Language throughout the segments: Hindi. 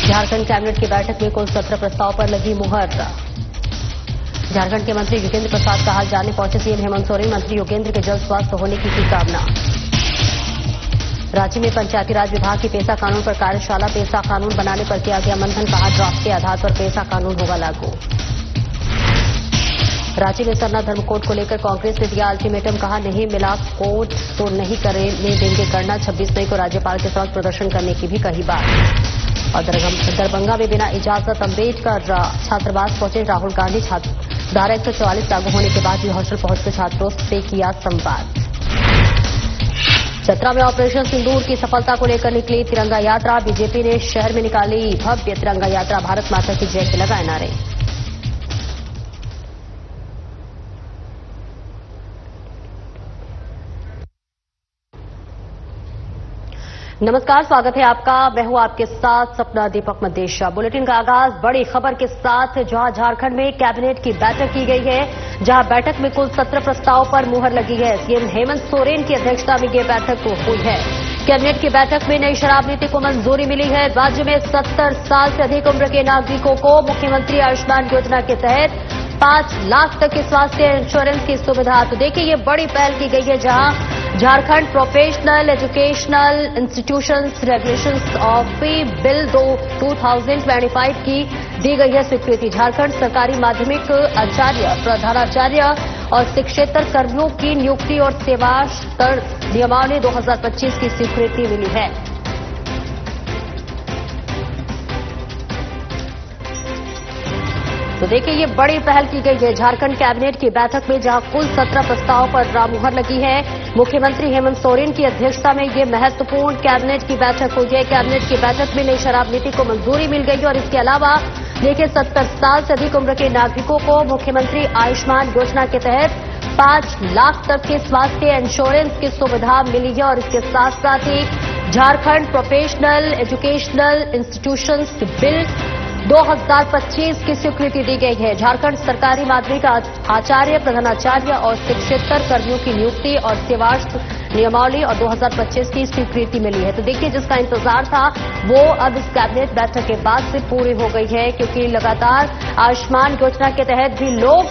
झारखंड कैबिनेट की बैठक में कुल 17 प्रस्ताव पर लगी मुहर। झारखंड के मंत्री योगेंद्र प्रसाद का हाल जानने पहुंचे सीएम हेमंत सोरेन। मंत्री योगेंद्र के जल्द स्वस्थ होने की कामना। रांची में पंचायती राज विभाग की पेसा कानून पर कार्यशाला। पेसा कानून बनाने पर किया गया मंथन। कहा ड्राफ्ट के आधार पर पेसा कानून होगा लागू। रांची में सरना धर्म कोड को लेकर कांग्रेस ने दिया अल्टीमेटम। कहा नहीं मिला कोड तो नहीं करने देंगे करना। 26 मई को राज्यपाल के साथ प्रदर्शन करने की भी कही बात। और दरभंगा में बिना इजाजत अम्बेडकर छात्रावास पहुंचे राहुल गांधी। धारा 144 लागू होने के बाद भी हॉस्टल पहुंचकर छात्रों से किया संवाद। चतरा में ऑपरेशन सिंदूर की सफलता को लेकर निकली तिरंगा यात्रा। बीजेपी ने शहर में निकाली भव्य तिरंगा यात्रा। भारत माता की जय के लगाए नारे। नमस्कार, स्वागत है आपका। मैं हूं आपके साथ सपना दीपक मदेशा। बुलेटिन का आगाज बड़ी खबर के साथ, जहां झारखंड में कैबिनेट की बैठक की गई है, जहां बैठक में कुल 17 प्रस्ताव पर मुहर लगी है। सीएम हेमंत सोरेन की अध्यक्षता में यह बैठक हुई है। कैबिनेट की बैठक में नई शराब नीति को मंजूरी मिली है। राज्य में 70 साल से अधिक उम्र के नागरिकों को मुख्यमंत्री आयुष्मान योजना के तहत 5 लाख तक की स्वास्थ्य इंश्योरेंस की सुविधा। तो देखिए, ये बड़ी पहल की गई है, जहां Jharkhand professional educational institutions regulations of fee bill 2025 की दी गई है स्वीकृति। झारखंड सरकारी माध्यमिक आचार्य, प्रधानाचार्य और शिक्षेतर कर्मियों की नियुक्ति और सेवा स्तर नियमावली 2025 की स्वीकृति मिली है। तो देखिए, ये बड़ी पहल की गई है झारखंड कैबिनेट की बैठक में, जहां कुल 17 प्रस्ताव पर मुहर लगी है। मुख्यमंत्री हेमंत सोरेन की अध्यक्षता में ये महत्वपूर्ण कैबिनेट की बैठक हुई है। कैबिनेट की बैठक में नई शराब नीति को मंजूरी मिल गई और इसके अलावा देखिए, 70 साल से अधिक उम्र के नागरिकों को मुख्यमंत्री आयुष्मान योजना के तहत 5 लाख तक के स्वास्थ्य इंश्योरेंस की सुविधा मिली है। और इसके साथ साथ ही Jharkhand professional educational institutions bill 2025 की स्वीकृति दी गई है। झारखंड सरकारी माध्यमिक आचार्य, प्रधानाचार्य और शिक्षेतर कर्मियों की नियुक्ति और सेवा नियमावली और 2025 की स्वीकृति मिली है। तो देखिए, जिसका इंतजार था वो अब इस कैबिनेट बैठक के बाद से पूरी हो गई है, क्योंकि लगातार आयुष्मान योजना के तहत भी लोग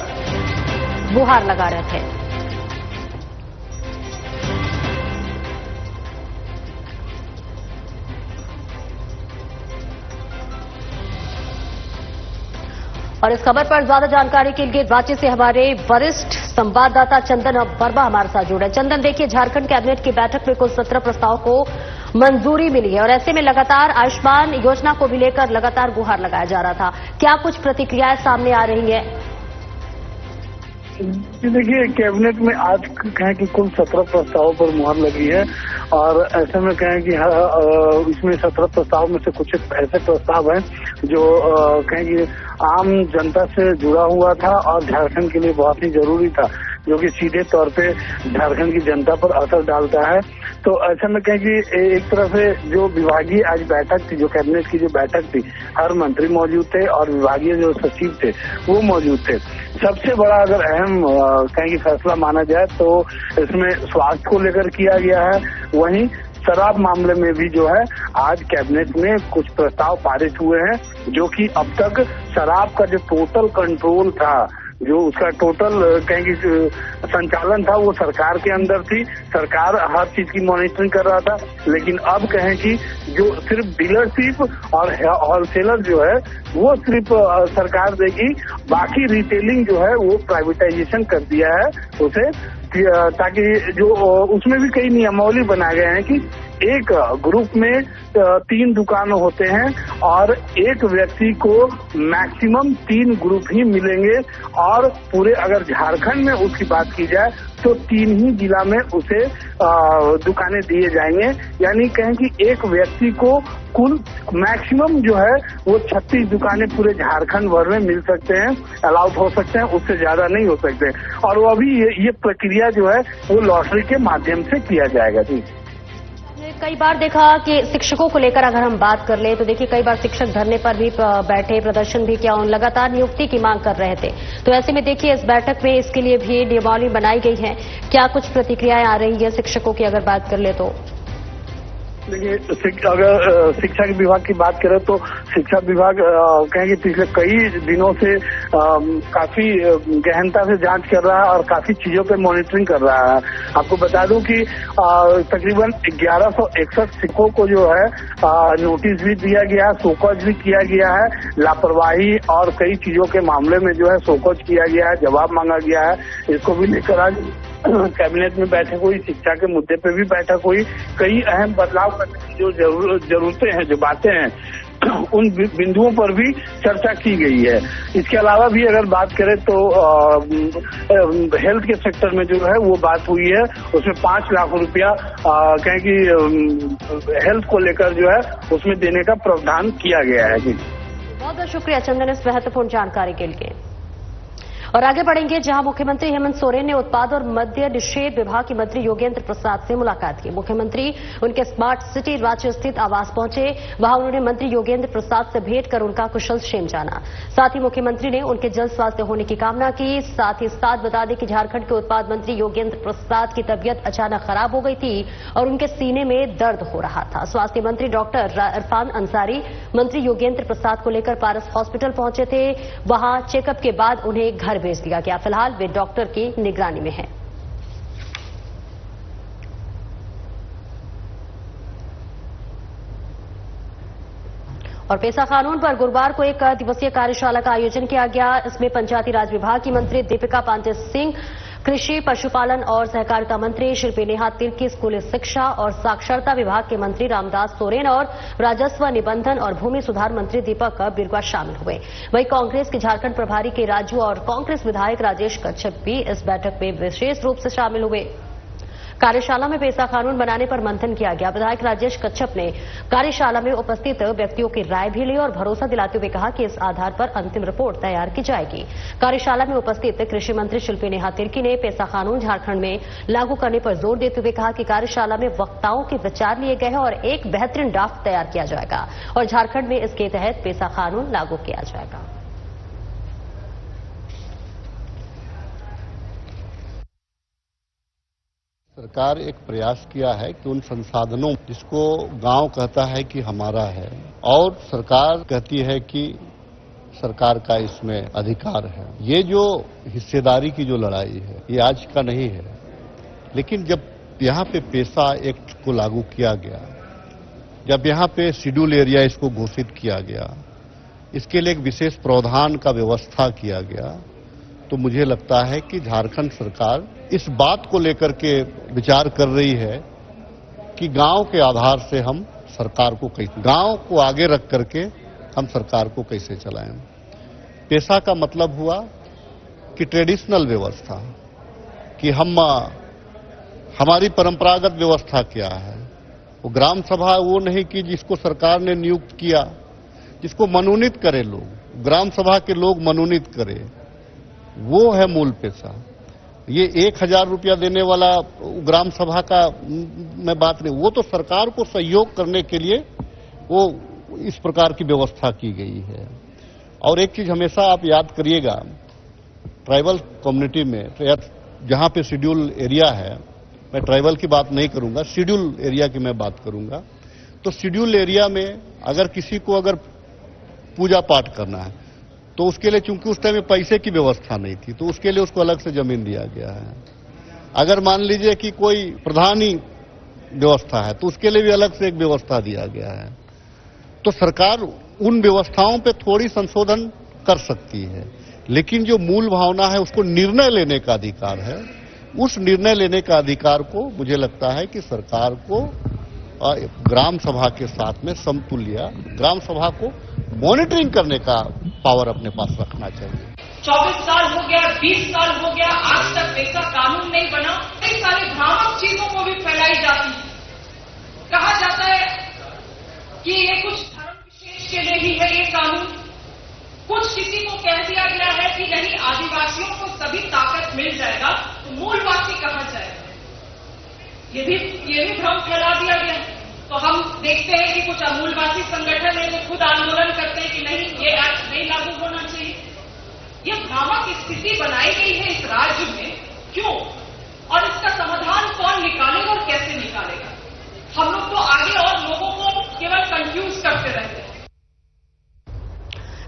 गुहार लगा रहे थे। और इस खबर पर ज्यादा जानकारी के लिए रांची से हमारे वरिष्ठ संवाददाता चंदन वर्मा हमारे साथ जुड़े। चंदन, देखिए, झारखंड कैबिनेट की बैठक में कुल 17 प्रस्ताव को मंजूरी मिली है और ऐसे में लगातार आयुष्मान योजना को भी लेकर लगातार गुहार लगाया जा रहा था। क्या कुछ प्रतिक्रियाएं सामने आ रही है? देखिए, कैबिनेट में आज कहें कि कुल 17 प्रस्तावों पर मुहर लगी है और ऐसे में कहें कि इसमें 17 प्रस्ताव में से कुछ ऐसे प्रस्ताव हैं जो कहें कि आम जनता से जुड़ा हुआ था और झारखंड के लिए बहुत ही जरूरी था, जो कि सीधे तौर पे झारखंड की जनता पर असर डालता है। तो ऐसे में कहें कि एक तरह से जो विभागीय आज बैठक थी, जो कैबिनेट की जो बैठक थी, हर मंत्री मौजूद थे और विभागीय जो सचिव थे वो मौजूद थे। सबसे बड़ा अगर अहम कहें कि फैसला माना जाए तो इसमें स्वास्थ्य को लेकर किया गया है। वहीं शराब मामले में भी जो है आज कैबिनेट में कुछ प्रस्ताव पारित हुए हैं, जो कि अब तक शराब का जो टोटल कंट्रोल था, जो उसका टोटल कहेंगे संचालन था, वो सरकार के अंदर थी। सरकार हर चीज की मॉनिटरिंग कर रहा था। लेकिन अब कहें कि जो सिर्फ डीलरशिप और होलसेलर जो है वो सिर्फ सरकार देगी, बाकी रिटेलिंग जो है वो प्राइवेटाइजेशन कर दिया है उसे, ताकि जो उसमें भी कई नियमावली बनाए गए हैं कि एक ग्रुप में 3 दुकान होते हैं और एक व्यक्ति को मैक्सिमम 3 ग्रुप ही मिलेंगे और पूरे अगर झारखंड में उसकी बात की जाए तो 3 ही जिला में उसे दुकानें दिए जाएंगे। यानी कहें कि एक व्यक्ति को कुल मैक्सिमम जो है वो 36 दुकानें पूरे झारखंड भर में मिल सकते हैं, अलाउड हो सकते हैं, उससे ज्यादा नहीं हो सकते। और वो अभी ये प्रक्रिया जो है वो लॉटरी के माध्यम से किया जाएगा। जी, कई बार देखा कि शिक्षकों को लेकर अगर हम बात कर ले तो देखिए, कई बार शिक्षक धरने पर भी बैठे, प्रदर्शन भी किया, उन लगातार नियुक्ति की मांग कर रहे थे। तो ऐसे में देखिए, इस बैठक में इसके लिए भी नियमावली बनाई गई है। क्या कुछ प्रतिक्रियाएं आ रही है शिक्षकों की अगर बात कर ले तो? देखिए, अगर शिक्षा विभाग की बात करें तो शिक्षा विभाग कहेंगे पिछले कई दिनों से काफी गहनता से जांच कर रहा है और काफी चीजों पे मॉनिटरिंग कर रहा है। आपको बता दूं कि तकरीबन 1161 शिक्षकों को जो है नोटिस भी दिया गया है, शोकॉज भी किया गया है, लापरवाही और कई चीजों के मामले में जो है शोकॉज किया गया है, जवाब मांगा गया है। इसको भी लेकर आज कैबिनेट में बैठक हुई, शिक्षा के मुद्दे पे भी बैठक हुई। कई अहम बदलाव करने की जो जरूरतें हैं, जो बातें हैं, उन बिंदुओं पर भी चर्चा की गई है। इसके अलावा भी अगर बात करें तो हेल्थ के सेक्टर में जो है वो बात हुई है, उसमें 5 लाख रुपया कहें कि हेल्थ को लेकर जो है उसमें देने का प्रावधान किया गया है। जी, बहुत बहुत शुक्रिया चंदन इस महत्वपूर्ण जानकारी के लिए। और आगे बढ़ेंगे जहां मुख्यमंत्री हेमंत सोरेन ने उत्पाद और मद्य निषेध विभाग के मंत्री योगेंद्र प्रसाद से मुलाकात की। मुख्यमंत्री उनके स्मार्ट सिटी राज्य स्थित आवास पहुंचे। वहां उन्होंने मंत्री योगेंद्र प्रसाद से भेंट कर उनका कुशल क्षेम जाना। साथ ही मुख्यमंत्री ने उनके जल्द स्वास्थ्य होने की कामना की। साथ ही साथ बता दें कि झारखंड के उत्पाद मंत्री योगेंद्र प्रसाद की तबियत अचानक खराब हो गई थी और उनके सीने में दर्द हो रहा था। स्वास्थ्य मंत्री डॉक्टर इरफान अंसारी मंत्री योगेंद्र प्रसाद को लेकर पारस हॉस्पिटल पहुंचे थे। वहां चेकअप के बाद उन्हें घर भेज दिया गया। फिलहाल वे डॉक्टर की निगरानी में हैं। और पेसा कानून पर गुरुवार को एक दिवसीय कार्यशाला का आयोजन किया गया। इसमें पंचायती राज विभाग की मंत्री दीपिका पांडे सिंह, कृषि पशुपालन और सहकारिता मंत्री शिल्पी नेहा तिर्की, स्कूली शिक्षा और साक्षरता विभाग के मंत्री रामदास सोरेन और राजस्व निबंधन और भूमि सुधार मंत्री दीपक बिरुआ शामिल हुए। वहीं कांग्रेस के झारखंड प्रभारी के राजू और कांग्रेस विधायक राजेश कच्छप भी इस बैठक में विशेष रूप से शामिल हुए। कार्यशाला में पेसा कानून बनाने पर मंथन किया गया। विधायक राजेश कच्छप ने कार्यशाला में उपस्थित व्यक्तियों की राय भी ली और भरोसा दिलाते हुए कहा कि इस आधार पर अंतिम रिपोर्ट तैयार की जाएगी। कार्यशाला में उपस्थित कृषि मंत्री शिल्पी नेहा तिर्की ने पेसा कानून झारखंड में लागू करने पर जोर देते हुए कहा कि कार्यशाला में वक्ताओं के विचार लिए गए हैं और एक बेहतरीन ड्राफ्ट तैयार किया जाएगा और झारखंड में इसके तहत पेसा कानून लागू किया जाएगा। सरकार एक प्रयास किया है कि उन संसाधनों जिसको गांव कहता है कि हमारा है और सरकार कहती है कि सरकार का इसमें अधिकार है। ये जो हिस्सेदारी की जो लड़ाई है ये आज का नहीं है, लेकिन जब यहाँ पे पेसा एक्ट को लागू किया गया, जब यहाँ पे शेड्यूल एरिया इसको घोषित किया गया, इसके लिए एक विशेष प्रावधान का व्यवस्था किया गया, तो मुझे लगता है कि झारखंड सरकार इस बात को लेकर के विचार कर रही है कि गांव के आधार से हम सरकार को कैसे, गांव को आगे रख करके हम सरकार को कैसे चलाएं। पेशा का मतलब हुआ कि ट्रेडिशनल व्यवस्था, कि हम हमारी परंपरागत व्यवस्था क्या है। वो ग्राम सभा वो नहीं कि जिसको सरकार ने नियुक्त किया, जिसको मनोनीत करे लोग, ग्राम सभा के लोग मनोनीत करे, वो है मूल पेशा। ये 1000 रुपया देने वाला ग्राम सभा का मैं बात नहीं, वो तो सरकार को सहयोग करने के लिए वो इस प्रकार की व्यवस्था की गई है। और एक चीज हमेशा आप याद करिएगा, ट्राइबल कम्युनिटी में जहां पे शेड्यूल एरिया है, मैं ट्राइबल की बात नहीं करूंगा, शेड्यूल एरिया की मैं बात करूंगा, तो शेड्यूल एरिया में अगर किसी को अगर पूजा पाठ करना है तो उसके लिए, चूंकि उस टाइम में पैसे की व्यवस्था नहीं थी, तो उसके लिए उसको अलग से जमीन दिया गया है। अगर मान लीजिए कि कोई प्रधानी व्यवस्था है तो उसके लिए भी अलग से एक व्यवस्था दिया गया है। तो सरकार उन व्यवस्थाओं पे थोड़ी संशोधन कर सकती है, लेकिन जो मूल भावना है उसको निर्णय लेने का अधिकार है। उस निर्णय लेने का अधिकार को मुझे लगता है कि सरकार को ग्राम सभा के साथ में समतुल्य ग्राम सभा को मॉनिटरिंग करने का पावर अपने पास रखना चाहिए। 24 साल हो गया, 20 साल हो गया, आज तक ऐसा कानून नहीं बना। कई सारी भ्रामक चीजों को भी फैलाई जाती है। कहा जाता है कि ये कुछ धर्म विशेष के लिए ही है ये कानून। कुछ किसी को कह दिया गया है कि नहीं, आदिवासियों को सभी ताकत मिल जाएगा तो मूलवासी कहा जाएगा। ये भी भ्रम फैला दिया गया। तो हम देखते हैं कि कुछ मूलवासी संगठन है जो खुद आंदोलन करते हैं कि नहीं, ये एक्ट नहीं लागू होना चाहिए। ये भ्रामक स्थिति बनाई गई है इस राज्य में, क्यों? और इसका समाधान कौन निकालेगा और कैसे निकालेगा? हम लोग तो आगे और लोगों को केवल कंफ्यूज करते रहते हैं।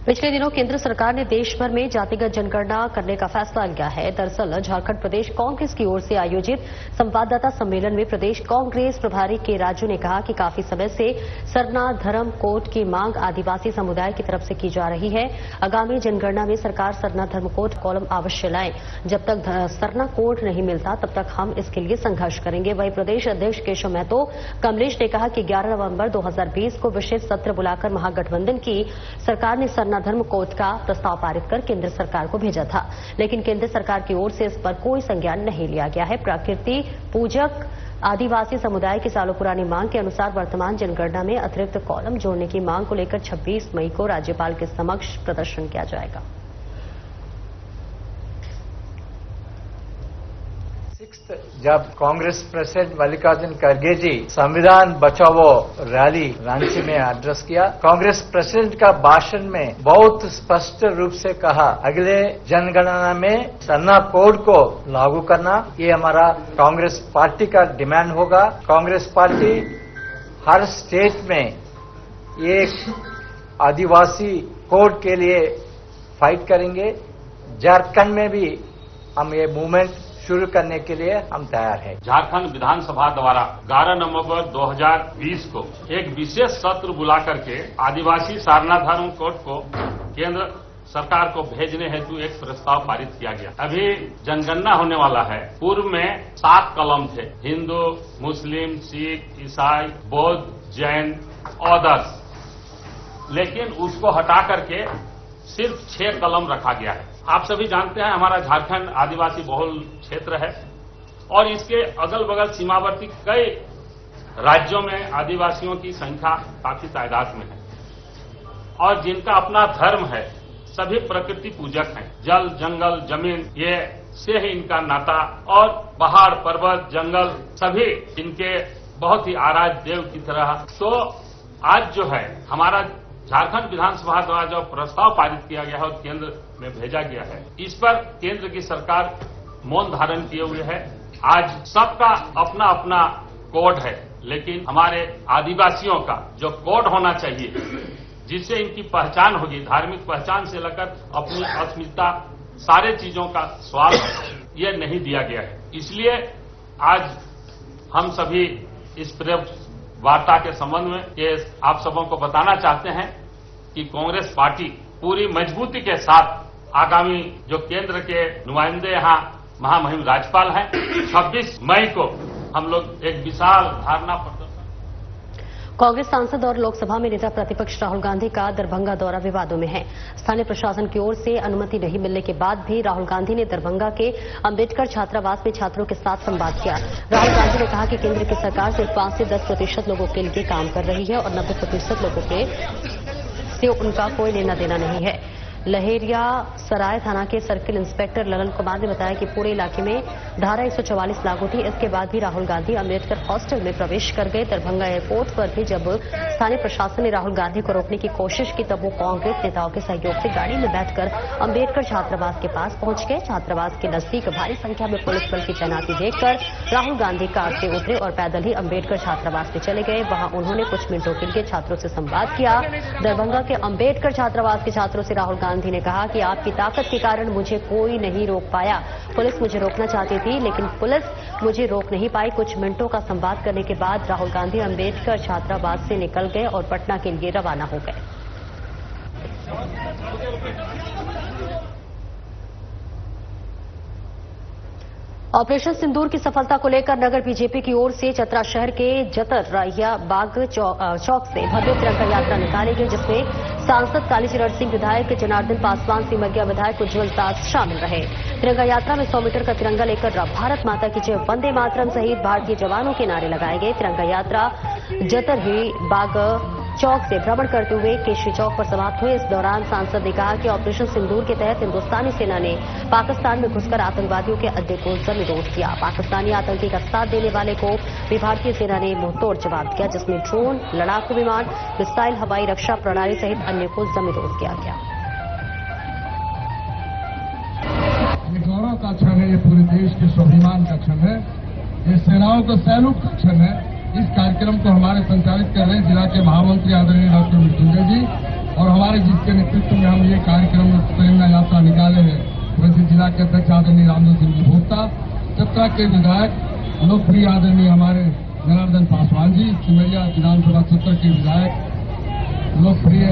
पिछले दिनों केंद्र सरकार ने देश भर में जातिगत जनगणना करने का फैसला लिया है। दरअसल झारखंड प्रदेश कांग्रेस की ओर से आयोजित संवाददाता सम्मेलन में प्रदेश कांग्रेस प्रभारी के राजू ने कहा कि काफी समय से सरना धर्म कोड की मांग आदिवासी समुदाय की तरफ से की जा रही है। आगामी जनगणना में सरकार सरना धर्म कोड कॉलम अवश्य लाए। जब तक सरना कोड नहीं मिलता तब तक हम इसके लिए संघर्ष करेंगे। वहीं प्रदेश अध्यक्ष केशव महतो कमलेश ने कहा कि 11 नवंबर 2020 को विशेष सत्र बुलाकर महागठबंधन की सरकार ने सरना धर्म कोड का प्रस्ताव पारित कर केंद्र सरकार को भेजा था, लेकिन केंद्र सरकार की ओर से इस पर कोई संज्ञान नहीं लिया गया है। प्रकृति पूजक आदिवासी समुदाय की सालों पुरानी मांग के अनुसार वर्तमान जनगणना में अतिरिक्त कॉलम जोड़ने की मांग को लेकर 26 मई को राज्यपाल के समक्ष प्रदर्शन किया जाएगा। जब कांग्रेस प्रेसिडेंट मल्लिकार्जुन खड़गे जी संविधान बचाओ रैली रांची में एड्रेस किया, कांग्रेस प्रेसिडेंट का भाषण में बहुत स्पष्ट रूप से कहा अगले जनगणना में सरना कोड को लागू करना, ये हमारा कांग्रेस पार्टी का डिमांड होगा। कांग्रेस पार्टी हर स्टेट में एक आदिवासी कोड के लिए फाइट करेंगे। झारखंड में भी हम ये मूवमेंट शुरू करने के लिए हम तैयार हैं। झारखंड विधानसभा द्वारा 11 नवंबर 2020 को एक विशेष सत्र बुला करके आदिवासी सरना धर्म कोड को केंद्र सरकार को भेजने हेतु एक प्रस्ताव पारित किया गया। अभी जनगणना होने वाला है। पूर्व में 7 कलम थे, हिंदू, मुस्लिम, सिख, ईसाई, बौद्ध, जैन, अदर्स, लेकिन उसको हटा करके सिर्फ 6 कलम रखा गया है। आप सभी जानते हैं हमारा झारखंड आदिवासी बहुल क्षेत्र है और इसके अगल बगल सीमावर्ती कई राज्यों में आदिवासियों की संख्या काफी तादाद में है और जिनका अपना धर्म है। सभी प्रकृति पूजक हैं। जल, जंगल, जमीन ये से ही इनका नाता और पहाड़, पर्वत, जंगल सभी इनके बहुत ही आराध्य देव की तरह। तो आज जो है हमारा झारखंड विधानसभा द्वारा जो प्रस्ताव पारित किया गया है और केंद्र में भेजा गया है, इस पर केंद्र की सरकार मौन धारण किए हुए है। आज सबका अपना अपना कोड है, लेकिन हमारे आदिवासियों का जो कोड होना चाहिए जिससे इनकी पहचान होगी, धार्मिक पहचान से लेकर अपनी अस्मिता सारे चीजों का स्वाद ये नहीं दिया गया है। इसलिए आज हम सभी इस प्रेस वार्ता के संबंध में ये आप सबों को बताना चाहते हैं कि कांग्रेस पार्टी पूरी मजबूती के साथ आगामी जो केंद्र के नुमाइंदे यहाँ महामहिम राज्यपाल हैं, 26 मई को हम लोग एक विशाल धारणा प्रदर्शन। कांग्रेस सांसद और लोकसभा में नेता प्रतिपक्ष राहुल गांधी का दरभंगा दौरा विवादों में है। स्थानीय प्रशासन की ओर से अनुमति नहीं मिलने के बाद भी राहुल गांधी ने दरभंगा के अंबेडकर छात्रावास में छात्रों के साथ संवाद किया। राहुल गांधी ने कहा कि केंद्र की सरकार सिर्फ 5 से 10% लोगों के लिए काम कर रही है और 90% लोगों से उनका कोई लेना देना नहीं है। लहेरिया सराय थाना के सर्किल इंस्पेक्टर ललन कुमार ने बताया कि पूरे इलाके में धारा 144 लागू थी। इसके बाद भी राहुल गांधी अंबेडकर हॉस्टल में प्रवेश कर गए। दरभंगा एयरपोर्ट पर भी जब स्थानीय प्रशासन ने राहुल गांधी को रोकने की कोशिश की तब वो कांग्रेस नेताओं के सहयोग से गाड़ी में बैठकर अंबेडकर छात्रावास के पास पहुंच गए। छात्रावास के नजदीक भारी संख्या में पुलिस बल की तैनाती देखकर राहुल गांधी कार से उतरे और पैदल ही अंबेडकर छात्रावास में चले गए। वहां उन्होंने कुछ मिनटों के लिए छात्रों से संवाद किया। दरभंगा के अंबेडकर छात्रावास के छात्रों से राहुल गांधी ने कहा कि आपकी ताकत के कारण मुझे कोई नहीं रोक पाया। पुलिस मुझे रोकना चाहती थी लेकिन पुलिस मुझे रोक नहीं पाई। कुछ मिनटों का संवाद करने के बाद राहुल गांधी अंबेडकर छात्रावास से निकल गए और पटना के लिए रवाना हो गए। ऑपरेशन सिंदूर की सफलता को लेकर नगर बीजेपी की ओर से चतरा शहर के जतर राहिया बाग चौक से भव्य तिरंगा यात्रा निकाली गई, जिसमें सांसद कालीचरण सिंह, विधायक जनार्दन पासवान, सिमरिया विधायक उज्जवल दास शामिल रहे। तिरंगा यात्रा में 100 मीटर का तिरंगा लेकर भारत माता की जय, वंदे मातरम सहित भारतीय जवानों के नारे लगाए गए। तिरंगा यात्रा जतर ही बाग चौक से भ्रमण करते हुए केशरी चौक पर समाप्त हुए। इस दौरान सांसद ने कहा कि ऑपरेशन सिंदूर के तहत हिंदुस्तानी सेना ने पाकिस्तान में घुसकर आतंकवादियों के अड्डे को जमींदोज किया। पाकिस्तानी आतंकी का साथ देने वाले को भी भारतीय सेना ने मुंहतोड़ जवाब दिया, जिसमें ड्रोन, लड़ाकू विमान, मिसाइल, हवाई रक्षा प्रणाली सहित अन्य को जमींदोज किया गया। ये गौरव का क्षण है, ये पूरे देश के स्वाभिमान का क्षण है, ये सेनाओं का सैल्यूट का क्षण है इस कार्यक्रम को हमारे संचालित कर रहे हैं जिला के महामंत्री आदरणीय डॉक्टर मृत्युंजय जी, और हमारे जिसके नेतृत्व में हम ये कार्यक्रम प्रेरणा यात्रा निकाले हैं वैसे जिला के अध्यक्ष आदरणीय रामदेव सिंह जी भोक्ता, चतरा के विधायक लोकप्रिय आदरणीय हमारे जनार्दन पासवान जी, सिमरिया विधानसभा क्षेत्र के विधायक लोकप्रिय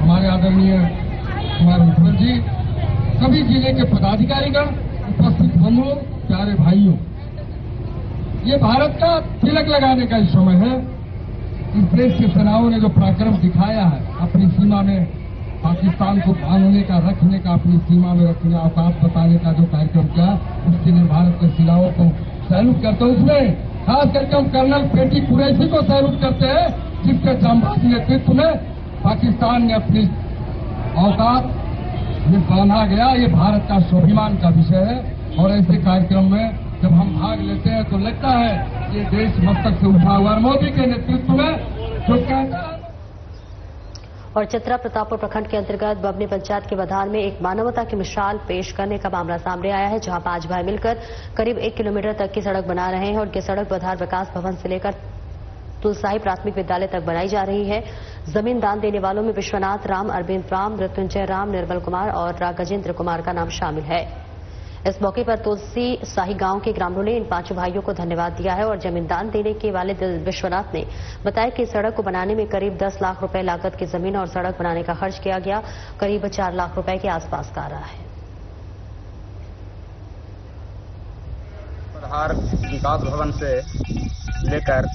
हमारे आदरणीय कुमार विठल जी, सभी जिले के पदाधिकारीगण, उपस्थित बंधुओं, प्यारे भाइयों, ये भारत का तिलक लगाने का समय है। इस देश के सेनाओं ने जो पराक्रम दिखाया है, अपनी सीमा में पाकिस्तान को बांधने का, रखने का, अपनी सीमा में रखने, औकात बताने का जो कार्यक्रम किया, उसके लिए भारत के सेनाओं को सैल्यूट करते हैं। उसमें खास करके हम कर्नल पेटी कुरैशी को सैल्यूट करते हैं, जिसके जांबाज नेतृत्व में पाकिस्तान ने अपनी औकात में बांधा गया। ये भारत का स्वाभिमान का विषय है, और ऐसे कार्यक्रम में जब हम भाग लेते हैं तो लगता है कि देश मस्तक से उठा हुआ। मोदी के नेतृत्व में जो कहता है। और चतरा प्रतापपुर प्रखंड के अंतर्गत बबनी पंचायत के वधार में एक मानवता की मिसाल पेश करने का मामला सामने आया है, जहां 5 भाई मिलकर करीब 1 किलोमीटर तक की सड़क बना रहे हैं, और ये सड़क वधार विकास भवन से लेकर तुलसाही प्राथमिक विद्यालय तक बनाई जा रही है। जमीन दान देने वालों में विश्वनाथ राम, अरविंद राम, मृत्युंजय राम, निर्मल कुमार और गजेंद्र कुमार का नाम शामिल है। इस मौके पर तुलसी शाही गांव के ग्रामीणों ने इन 5 भाइयों को धन्यवाद दिया है, और जमीन दान देने के वाले विश्वनाथ ने बताया कि सड़क को बनाने में करीब 10 लाख रुपए लागत की जमीन और सड़क बनाने का खर्च किया गया, करीब 4 लाख रुपए के आसपास का आ रहा है। वधार विकास भवन से लेकर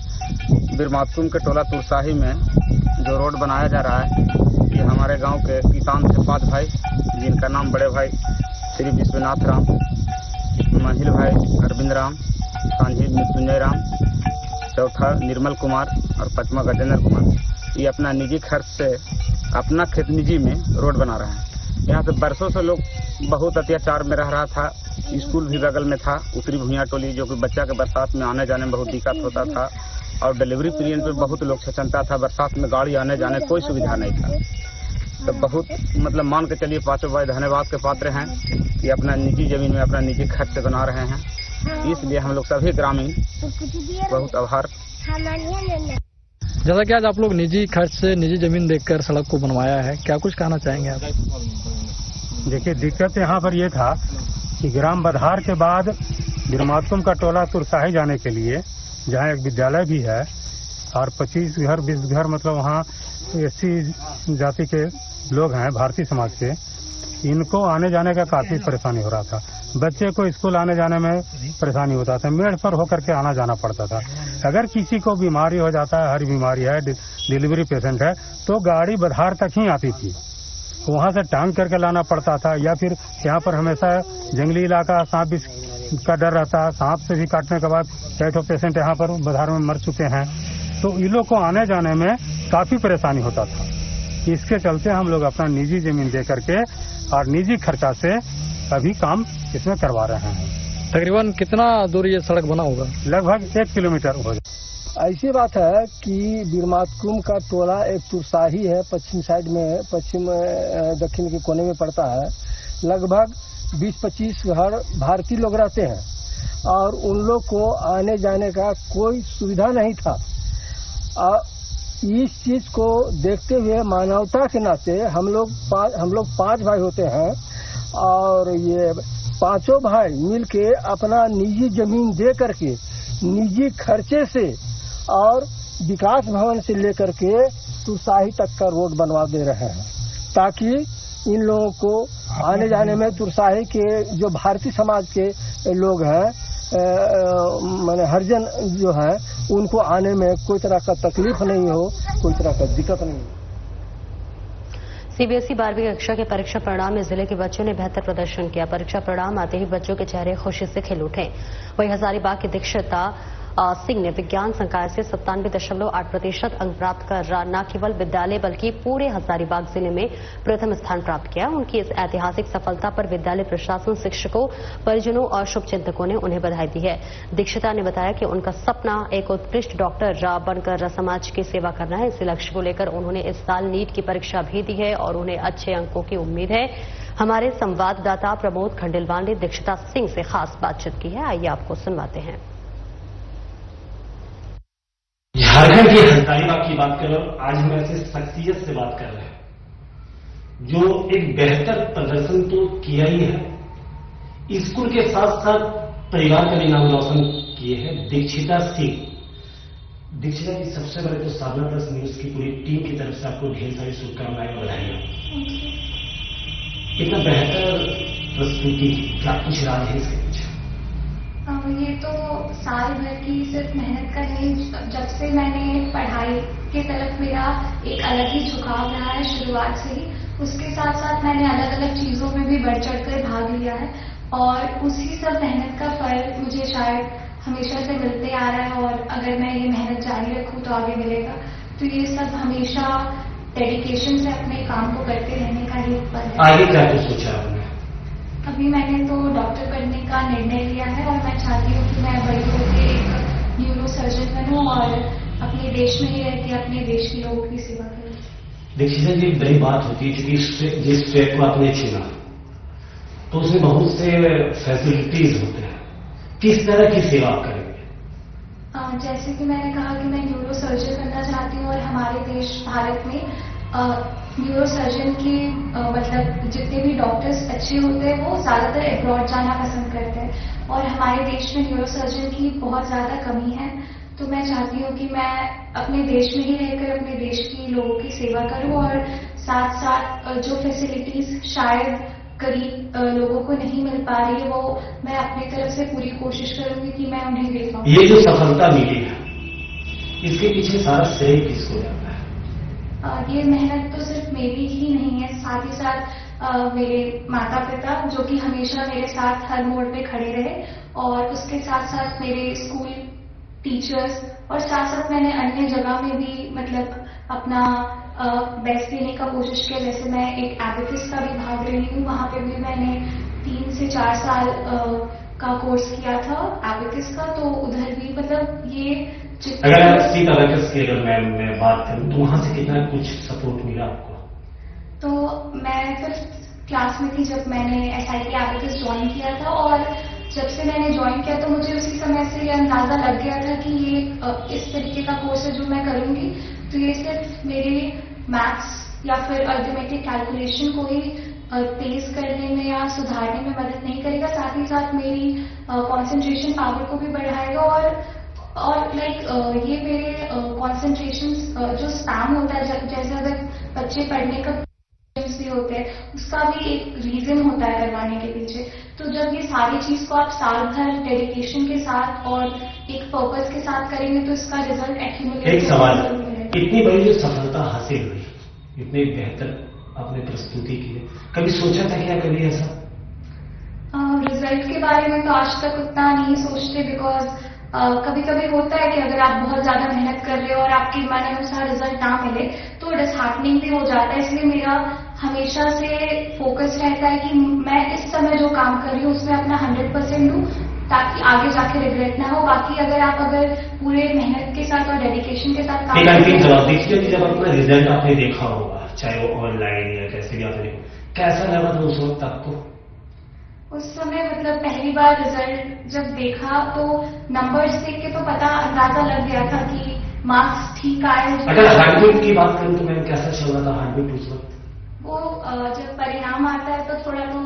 बीरमातुम के टोला तुलसाही में जो रोड बनाया जा रहा है, ये हमारे गांव के किसान थे 5 भाई, जिनका नाम बड़े भाई श्री विश्वनाथ राम, मंझिल भाई अरविंद राम, सांझी मृत्युंजय राम, चौथा निर्मल कुमार और 5वां गजेंद्र कुमार। ये अपना निजी खर्च से अपना खेत निजी में रोड बना रहे हैं। यहाँ से बरसों से लोग बहुत अत्याचार में रह रहा था, स्कूल भी बगल में था, उत्तरी भुइयाँ टोली, जो कि बच्चा के बरसात में आने जाने में बहुत दिक्कत होता था, और डिलीवरी पीरियड पे बहुत लोग छचनता था, बरसात में गाड़ी आने जाने कोई सुविधा नहीं था। तो बहुत मतलब मान के चलिए 5 भाई धन्यवाद के पात्र हैं कि अपना निजी जमीन में अपना निजी खर्च से बना रहे हैं। इसलिए हम लोग सभी ग्रामीण बहुत आभार। जैसा कि आज आप लोग निजी खर्च से निजी जमीन देखकर सड़क को बनवाया है, क्या कुछ कहना चाहेंगे आप? देखिए, दिक्कत यहाँ पर ये था कि ग्राम बधार के बाद बीरमातुम का टोला तुरसाही जाने के लिए, जहाँ एक विद्यालय भी है और 25 घर 20 घर मतलब वहाँ SC जाति के लोग हैं, भारतीय समाज के, इनको आने जाने का काफी परेशानी हो रहा था। बच्चे को स्कूल आने जाने में परेशानी होता था, मेड़ पर होकर के आना जाना पड़ता था। अगर किसी को बीमारी हो जाता है, हर बीमारी है, डिलीवरी पेशेंट है, तो गाड़ी बधार तक ही आती थी, वहाँ से टांग करके लाना पड़ता था। या फिर यहाँ पर हमेशा जंगली इलाका, सांप का डर रहता है, सांप से भी काटने के बाद कई ठो पेशेंट यहाँ पर बधार में मर चुके हैं, तो इन लोग को आने जाने में काफी परेशानी होता था। इसके चलते हम लोग अपना निजी जमीन दे करके और निजी खर्चा से अभी काम इसमें करवा रहे हैं। तकरीबन कितना दूर ये सड़क बना होगा? लगभग 1 किलोमीटर हो जाए। ऐसी बात है कि बीरमातुम का टोला एक तुरसाही है, पश्चिम साइड में, पश्चिम दक्षिण के कोने में पड़ता है। लगभग 20-25 घर भारतीय लोग रहते हैं, और उन लोग को आने जाने का कोई सुविधा नहीं था। इस चीज को देखते हुए मानवता के नाते हम लोग 5 भाई होते हैं, और ये 5 भाई मिलके अपना निजी जमीन दे करके निजी खर्चे से और विकास भवन से लेकर के तुरसाही तक का रोड बनवा दे रहे हैं, ताकि इन लोगों को आने जाने में, तुरसाही के जो भारतीय समाज के लोग हैं, माने हरिजन जो है, उनको आने में कोई तरह का तकलीफ नहीं हो, कोई तरह का दिक्कत नहीं हो। CBSE 12वीं कक्षा के परीक्षा परिणाम में जिले के बच्चों ने बेहतर प्रदर्शन किया। परीक्षा परिणाम आते ही बच्चों के चेहरे खुशी से खिल उठे। वहीं हजारीबाग की दीक्षिता सिंह ने विज्ञान संकाय से 97.8% अंक प्राप्त कर न केवल विद्यालय बल्कि पूरे हजारीबाग जिले में प्रथम स्थान प्राप्त किया। उनकी इस ऐतिहासिक सफलता पर विद्यालय प्रशासन, शिक्षकों, परिजनों और शुभचिंतकों ने उन्हें बधाई दी है। दीक्षिता ने बताया कि उनका सपना एक उत्कृष्ट डॉक्टर बनकर समाज की सेवा करना है। इस लक्ष्य को लेकर उन्होंने इस साल नीट की परीक्षा भी दी है और उन्हें अच्छे अंकों की उम्मीद है। हमारे संवाददाता प्रमोद खंडेलवाल ने दीक्षिता सिंह से खास बातचीत की है, आइए आपको सुनवाते हैं। झारखंड की हजारीबाग की बात करें, आज हम ऐसे शख्सियत से बात कर रहे हैं जो एक बेहतर प्रदर्शन तो किया ही है, स्कूल के साथ साथ परिवार का भी नाम रोशन किए हैं। दीक्षिता सिंह, दीक्षिता जी सबसे पहले तो साधना प्लस न्यूज की पूरी टीम की तरफ से आपको ढेर सारी शुभकामनाएं और बधाइयां। इतना बेहतर प्रस्तुति, क्या कुछ राज है इसके पीछे? ये तो साल भर की सिर्फ मेहनत का नहीं, जब से मैंने पढ़ाई के तरफ मेरा एक अलग ही झुकाव रहा है शुरुआत से ही, उसके साथ साथ मैंने अलग अलग चीजों में भी बढ़ चढ़कर भाग लिया है और उसी सब मेहनत का फल मुझे शायद हमेशा से मिलते आ रहा है और अगर मैं ये मेहनत जारी रखूं तो आगे मिलेगा। तो ये सब हमेशा डेडिकेशन से अपने काम को करते रहने का ही फल है। आगे क्या कुछ सोचा आपने? अभी मैंने तो डॉक्टर बनने का निर्णय लिया है और मैं चाहती हूँ कि मैं बड़ी होकर एक न्यूरो सर्जन बनूं और अपने देश में ही रह के अपने देश के लोगों की सेवा करूं। दीक्षिता जी, एक बड़ी बात होती है क्योंकि जिस ट्रैक को आपने चुना तो उसमें बहुत से फैसिलिटीज होते हैं, किस तरह की सेवा आप करेंगे? जैसे कि मैंने कहा कि मैं न्यूरो सर्जन बनना चाहती हूँ और हमारे देश भारत में न्यूरो सर्जन की मतलब जितने भी डॉक्टर्स अच्छे होते हैं वो ज्यादातर अब्रॉड जाना पसंद करते हैं और हमारे देश में न्यूरो सर्जन की बहुत ज्यादा कमी है। तो मैं चाहती हूँ कि मैं अपने देश में ही रहकर अपने देश की लोगों की सेवा करूँ और साथ साथ जो फैसिलिटीज शायद गरीब लोगों को नहीं मिल पा रही है वो मैं अपनी तरफ से पूरी कोशिश करूंगी कि मैं उन्हें दे पाऊँ। ये जो सफलता मिली है इसके पीछे सारा श्रेय किसको जाता है? ये मेहनत तो सिर्फ मेरी ही नहीं है, साथ ही साथ मेरे माता पिता जो कि हमेशा मेरे साथ हर मोड़ पे खड़े रहे और उसके साथ साथ मेरे स्कूल टीचर्स और साथ साथ मैंने अन्य जगह में भी मतलब अपना बेस्ट देने का कोशिश किया। जैसे मैं एक एबेकस का भी भाग रही हूँ, वहाँ पे भी मैंने 3 से 4 साल का कोर्स किया था एबेकस का, तो उधर भी मतलब ये अगर आप सीट एबेकस की अगर मैं बात करूँ तो वहाँ से कितना कुछ सपोर्ट मिला आपको? तो मैं 5th क्लास में थी जब मैंने SIT एबेकस ज्वाइन किया था और जब से मैंने ज्वाइन किया तो मुझे उसी समय से ये अंदाजा लग गया था कि ये इस तरीके का कोर्स है जो मैं करूंगी तो ये सिर्फ मेरे मैथ्स या फिर अर्थमेटिक कैलकुलेशन को ही तेज करने में या सुधारने में मदद नहीं करेगा, साथ ही साथ मेरी कंसंट्रेशन पावर को भी बढ़ाएगा और लाइक ये मेरे कंसंट्रेशन जो स्पैम होता है, जैसे अगर बच्चे पढ़ने का भी होते हैं उसका भी एक रीजन होता है करवाने के पीछे। तो जब ये सारी चीज को आप साल भर डेडिकेशन के साथ और एक पर्पस के साथ करेंगे तो इसका रिजल्ट एक्यूमुलेट। एक सवाल, इतनी बड़ी जो सफलता हासिल हुई, इतनी बेहतर आपने प्रस्तुति की, कभी सोचा था क्या कभी ऐसा? रिजल्ट के बारे में तो आज तक उतना नहीं सोचते बिकॉज कभी कभी होता है कि अगर आप बहुत ज्यादा मेहनत कर रहे हो और आपके मन अनुसार रिजल्ट ना मिले तो डिसहार्टनिंग भी हो जाता है। इसलिए मेरा हमेशा से फोकस रहता है कि मैं इस समय जो काम कर रही हूँ उसमें अपना 100% दूं ताकि आगे जाके रिग्रेट ना हो। बाकी अगर पूरे मेहनत के साथ और डेडिकेशन के साथ काम देखिए कि जब अपना रिजल्ट आपने देखा होगा चाहे वो ऑनलाइन या कैसे भी आपने देखा, कैसा लगा था उस वक्त आपको? उस समय मतलब पहली बार रिजल्ट जब देखा तो नंबर्स देख के तो पता अंदाजा लग गया था कि मार्क्स ठीक आए। अगर हार्टबीट की बात करूं तो मैम कैसा चल रहा था हार्टबीट उस वक्त? वो जब परिणाम आता है तो थोड़ा तो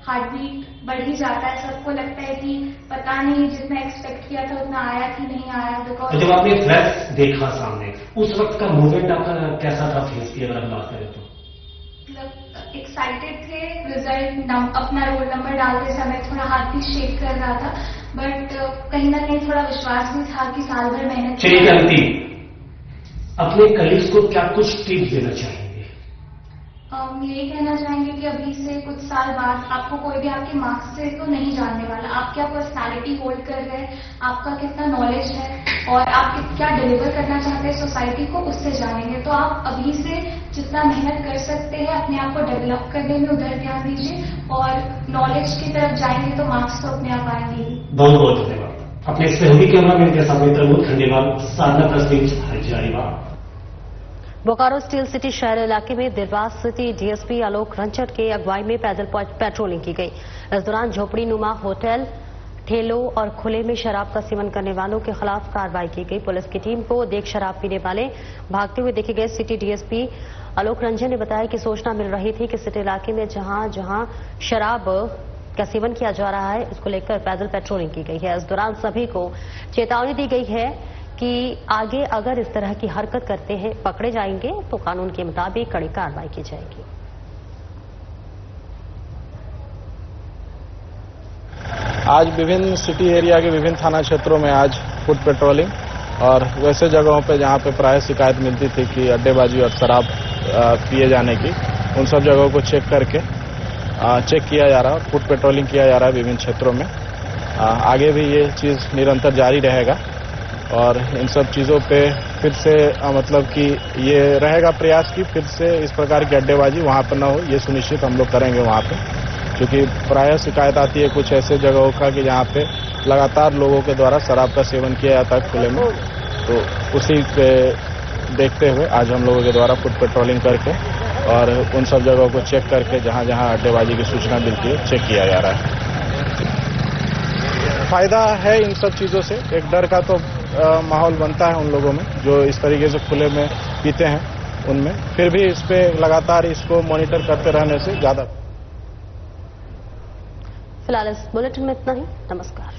हार्टबीट बढ़ ही जाता है, सबको लगता है कि पता नहीं जितना एक्सपेक्ट किया था उतना आया कि नहीं आया। बिकॉज जब आपने फ्लैक्स देखा सामने उस वक्त का मूवमेंट आपका कैसा था फेस की अगर हम बात करें तो? एक्साइटेड थे, रिजल्ट अपना रोल नंबर डालते समय थोड़ा हाथ भी शेक कर रहा था बट कहीं ना कहीं थोड़ा विश्वास भी था कि साल भर मेहनत। चलिए अंतिम, अपने कलीग्स को क्या कुछ टिप्स देना चाहेंगे? यही कहना चाहेंगे कि अभी से कुछ साल बाद आपको कोई भी आपके मार्क्स से तो नहीं जानने वाला, आप क्या पर्सनालिटी होल्ड कर रहे हैं, आपका कितना नॉलेज है और आप क्या डिलीवर करना चाहते हैं सोसाइटी को उससे जानेंगे। तो आप अभी से जितना मेहनत कर सकते हैं अपने आप को डेवलप करने में उधर ध्यान दीजिए और नॉलेज की तरफ जाएंगे तो मार्क्स तो अपने आप आएंगे। बहुत बहुत धन्यवाद। अपने सहयोगी कैमरामैन के साथ प्रमुख धन्यवाद। Sadhna plus news Hazaribagh. Bokaro steel city शहर इलाके में दिलबाग सिटी डीएसपी आलोक रंचट के अगुवाई में पैदल पेट्रोलिंग की गई। इस दौरान झोपड़ी नुमा होटल ठेलों और खुले में शराब का सेवन करने वालों के खिलाफ कार्रवाई की गई। पुलिस की टीम को देख शराब पीने वाले भागते हुए देखे गए। सिटी डीएसपी आलोक रंजन ने बताया कि सूचना मिल रही थी कि सिटी इलाके में जहां शराब का सेवन किया जा रहा है, इसको लेकर पैदल पेट्रोलिंग की गई है। इस दौरान सभी को चेतावनी दी गई है कि आगे अगर इस तरह की हरकत करते हैं पकड़े जाएंगे तो कानून के मुताबिक कड़ी कार्रवाई की जाएगी। आज विभिन्न सिटी एरिया के विभिन्न थाना क्षेत्रों में आज फुट पेट्रोलिंग और वैसे जगहों पे जहां पे प्राय शिकायत मिलती थी कि अड्डेबाजी और शराब पिए जाने की, उन सब जगहों को चेक किया जा रहा है। फुट पेट्रोलिंग किया जा रहा है विभिन्न क्षेत्रों में। आगे भी ये चीज निरंतर जारी रहेगा और इन सब चीजों पे फिर से मतलब कि ये रहेगा प्रयास की फिर से इस प्रकार की अड्डेबाजी वहां पर न हो, ये सुनिश्चित हम लोग करेंगे वहां पे, क्योंकि प्रायः शिकायत आती है कुछ ऐसे जगहों का कि जहाँ पे लगातार लोगों के द्वारा शराब का सेवन किया जाता है खुले में। तो उसी पे देखते हुए आज हम लोगों के द्वारा फुट पेट्रोलिंग करके और उन सब जगहों को चेक करके जहाँ जहाँ अड्डेबाजी की सूचना मिलती है चेक किया जा रहा है। फायदा है इन सब चीजों से, एक डर का तो माहौल बनता है उन लोगों में जो इस तरीके से खुले में पीते हैं उनमें, फिर भी इस पे लगातार इसको मॉनिटर करते रहने से ज्यादा। फिलहाल इस बुलेटिन में इतना ही। नमस्कार।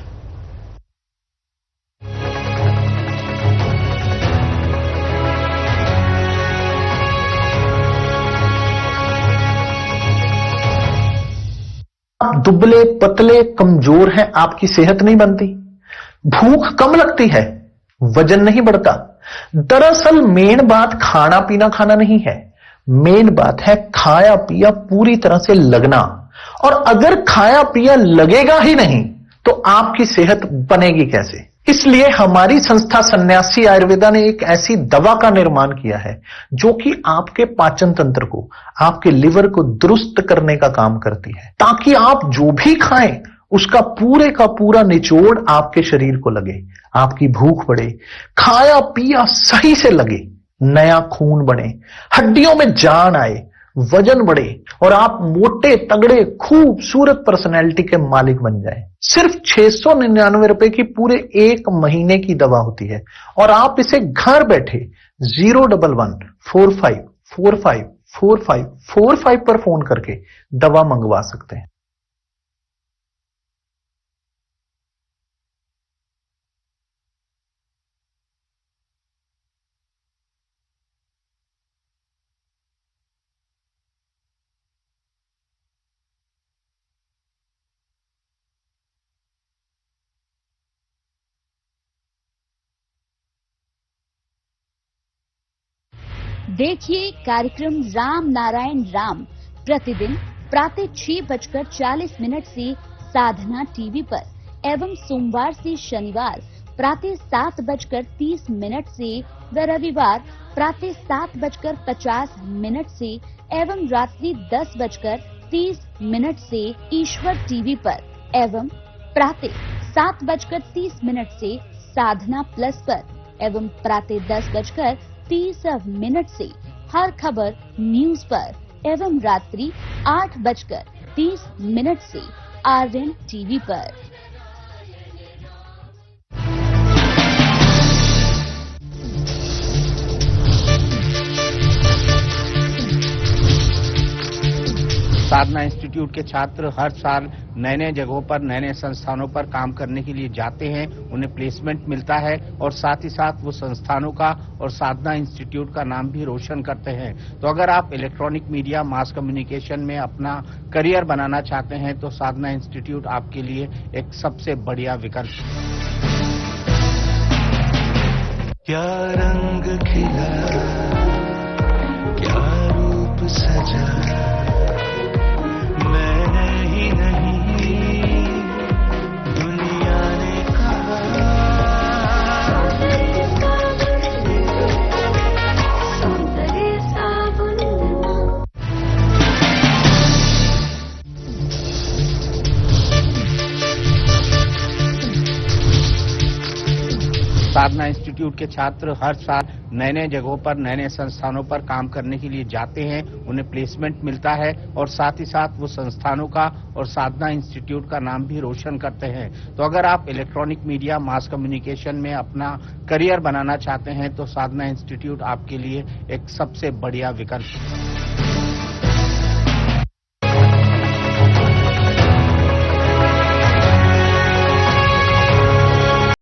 आप दुबले पतले कमजोर हैं, आपकी सेहत नहीं बनती, भूख कम लगती है, वजन नहीं बढ़ता। दरअसल मेन बात खाना पीना खाना नहीं है, मेन बात है खाया पिया पूरी तरह से लगना। और अगर खाया पिया लगेगा ही नहीं तो आपकी सेहत बनेगी कैसे? इसलिए हमारी संस्था सन्यासी आयुर्वेदा ने एक ऐसी दवा का निर्माण किया है जो कि आपके पाचन तंत्र को, आपके लिवर को दुरुस्त करने का काम करती है, ताकि आप जो भी खाएं उसका पूरे का पूरा निचोड़ आपके शरीर को लगे, आपकी भूख बढ़े, खाया पिया सही से लगे, नया खून बने, हड्डियों में जान आए, वजन बढ़े और आप मोटे तगड़े खूबसूरत पर्सनैलिटी के मालिक बन जाएं। सिर्फ 699 रुपए की पूरे 1 महीने की दवा होती है और आप इसे घर बैठे 01145454545 पर फोन करके दवा मंगवा सकते हैं। देखिए कार्यक्रम राम नारायण राम प्रतिदिन प्रातः 6:40 से साधना टीवी पर एवं सोमवार से शनिवार प्रातः 7:30 से व रविवार प्रातः 7:50 से एवं रात्रि 10:30 से ईश्वर टीवी पर एवं प्रातः 7:30 से साधना प्लस पर एवं प्रातः 10:30 से हर खबर न्यूज पर एवं रात्रि 8:30 से आर्यन टीवी पर। साधना इंस्टीट्यूट के छात्र हर साल नए नए जगहों पर नए नए संस्थानों पर काम करने के लिए जाते हैं, उन्हें प्लेसमेंट मिलता है और साथ ही साथ वो संस्थानों का और साधना इंस्टीट्यूट का नाम भी रोशन करते हैं। तो अगर आप इलेक्ट्रॉनिक मीडिया मास कम्युनिकेशन में अपना करियर बनाना चाहते हैं तो साधना इंस्टीट्यूट आपके लिए एक सबसे बढ़िया विकल्प है। क्या रंग खिला, क्या रूप सजा, मैंने ही नहीं दुनिया ने कहा। साधना इंस्टीट्यूट के छात्र हर साल नए नए जगहों पर नए नए संस्थानों पर काम करने के लिए जाते हैं, उन्हें प्लेसमेंट मिलता है और साथ ही साथ वो संस्थानों का और साधना इंस्टीट्यूट का नाम भी रोशन करते हैं। तो अगर आप इलेक्ट्रॉनिक मीडिया, मास कम्युनिकेशन में अपना करियर बनाना चाहते हैं तो साधना इंस्टीट्यूट आपके लिए एक सबसे बढ़िया विकल्प है।